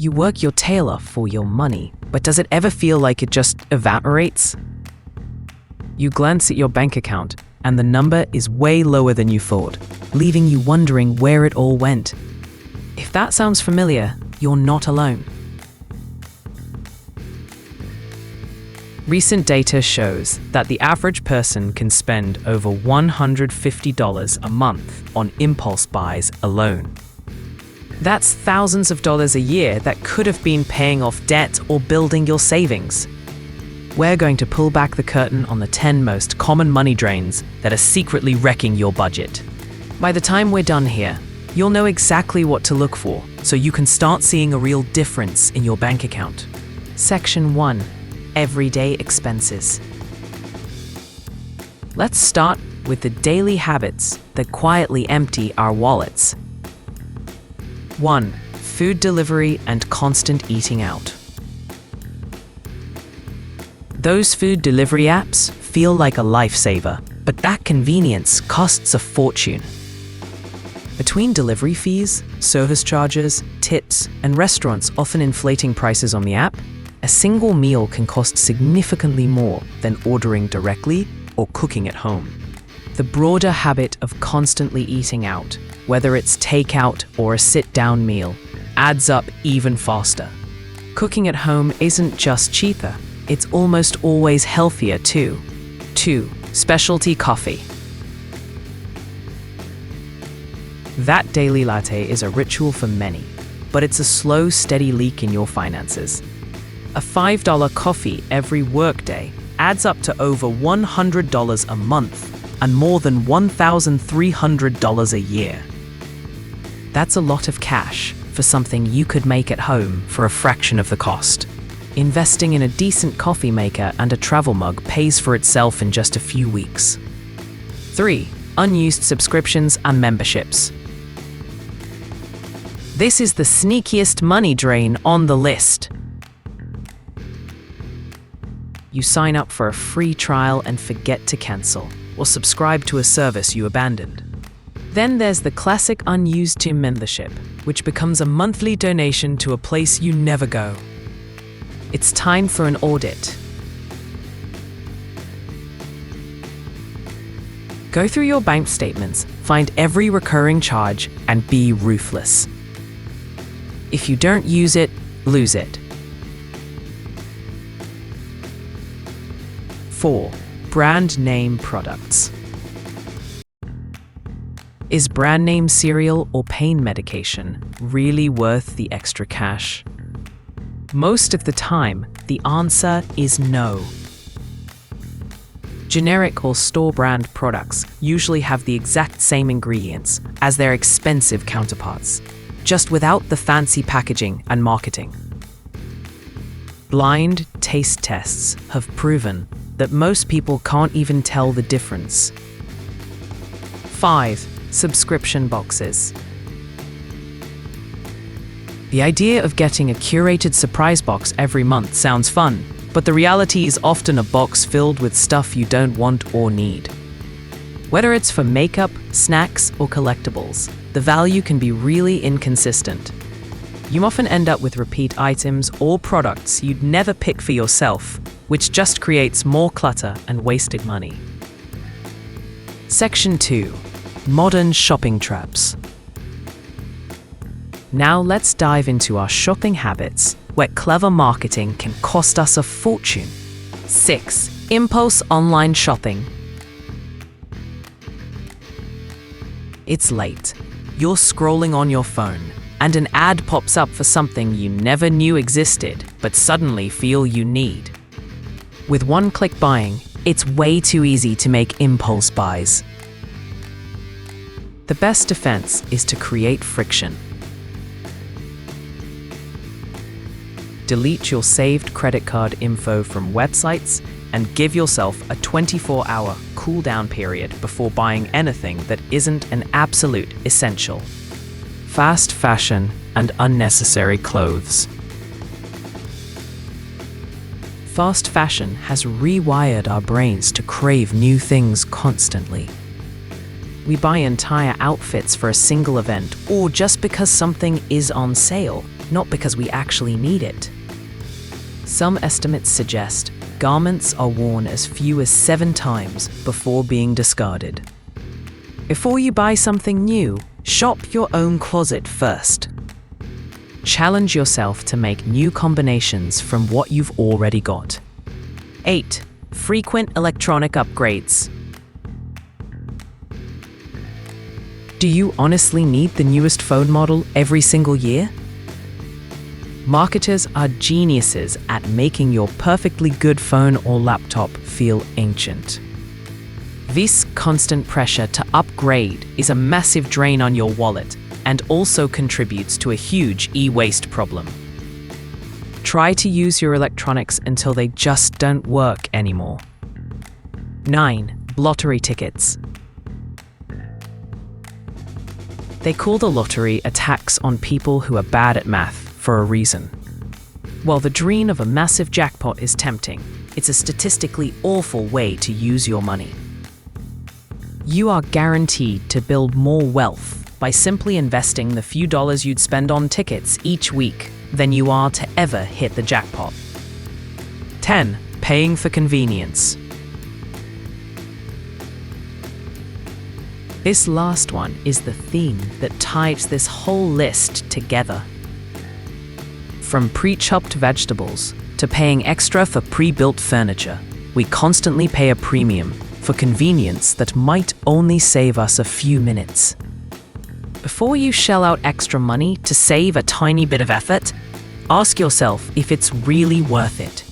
You work your tail off for your money, but does it ever feel like it just evaporates? You glance at your bank account, and the number is way lower than you thought, leaving you wondering where it all went. If that sounds familiar, you're not alone. Recent data shows that the average person can spend over $150 a month on impulse buys alone. That's thousands of dollars a year that could have been paying off debt or building your savings. We're going to pull back the curtain on the 10 most common money drains that are secretly wrecking your budget. By the time we're done here, you'll know exactly what to look for, so you can start seeing a real difference in your bank account. Section 1. Everyday expenses. Let's start with the daily habits that quietly empty our wallets. 1. Food delivery and constant eating out. Those food delivery apps feel like a lifesaver, but that convenience costs a fortune. Between delivery fees, service charges, tips, and restaurants often inflating prices on the app, a single meal can cost significantly more than ordering directly or cooking at home. The broader habit of constantly eating out, whether it's takeout or a sit-down meal, adds up even faster. Cooking at home isn't just cheaper, it's almost always healthier too. 2. Specialty coffee. That daily latte is a ritual for many, but it's a slow, steady leak in your finances. A $5 coffee every workday adds up to over $100 a month and more than $1,300 a year. That's a lot of cash for something you could make at home for a fraction of the cost. Investing in a decent coffee maker and a travel mug pays for itself in just a few weeks. 3. Unused subscriptions and memberships. This is the sneakiest money drain on the list. You sign up for a free trial and forget to cancel, or subscribe to a service you abandoned. Then there's the classic unused gym membership, which becomes a monthly donation to a place you never go. It's time for an audit. Go through your bank statements, find every recurring charge, and be ruthless. If you don't use it, lose it. 4. Brand name products. Is brand name cereal or pain medication really worth the extra cash? Most of the time, the answer is no. Generic or store brand products usually have the exact same ingredients as their expensive counterparts, just without the fancy packaging and marketing. Blind taste tests have proven that most people can't even tell the difference. 5. Subscription boxes. The idea of getting a curated surprise box every month sounds fun, but the reality is often a box filled with stuff you don't want or need. Whether it's for makeup, snacks, or collectibles, the value can be really inconsistent. You often end up with repeat items or products you'd never pick for yourself, which just creates more clutter and wasted money. Section 2. Modern shopping traps. Now let's dive into our shopping habits, where clever marketing can cost us a fortune. 6. Impulse online shopping. It's late. You're scrolling on your phone, and an ad pops up for something you never knew existed, but suddenly feel you need. With one-click buying, it's way too easy to make impulse buys. The best defense is to create friction. Delete your saved credit card info from websites and give yourself a 24-hour cool-down period before buying anything that isn't an absolute essential. Fast fashion and unnecessary clothes. Fast fashion has rewired our brains to crave new things constantly. We buy entire outfits for a single event or just because something is on sale, not because we actually need it. Some estimates suggest garments are worn as few as 7 times before being discarded. Before you buy something new, shop your own closet first. Challenge yourself to make new combinations from what you've already got. 8. Frequent electronic upgrades. Do you honestly need the newest phone model every single year? Marketers are geniuses at making your perfectly good phone or laptop feel ancient. This constant pressure to upgrade is a massive drain on your wallet and also contributes to a huge e-waste problem. Try to use your electronics until they just don't work anymore. 9. Lottery tickets. They call the lottery a tax on people who are bad at math for a reason. While the dream of a massive jackpot is tempting, it's a statistically awful way to use your money. You are guaranteed to build more wealth by simply investing the few dollars you'd spend on tickets each week than you are to ever hit the jackpot. 10. Paying for convenience. This last one is the theme that ties this whole list together. From pre-chopped vegetables to paying extra for pre-built furniture, we constantly pay a premium for convenience that might only save us a few minutes. Before you shell out extra money to save a tiny bit of effort, ask yourself if it's really worth it.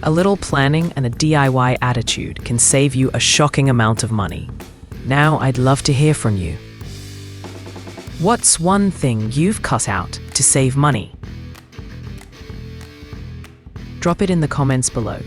A little planning and a DIY attitude can save you a shocking amount of money. Now I'd love to hear from you. What's one thing you've cut out to save money? Drop it in the comments below.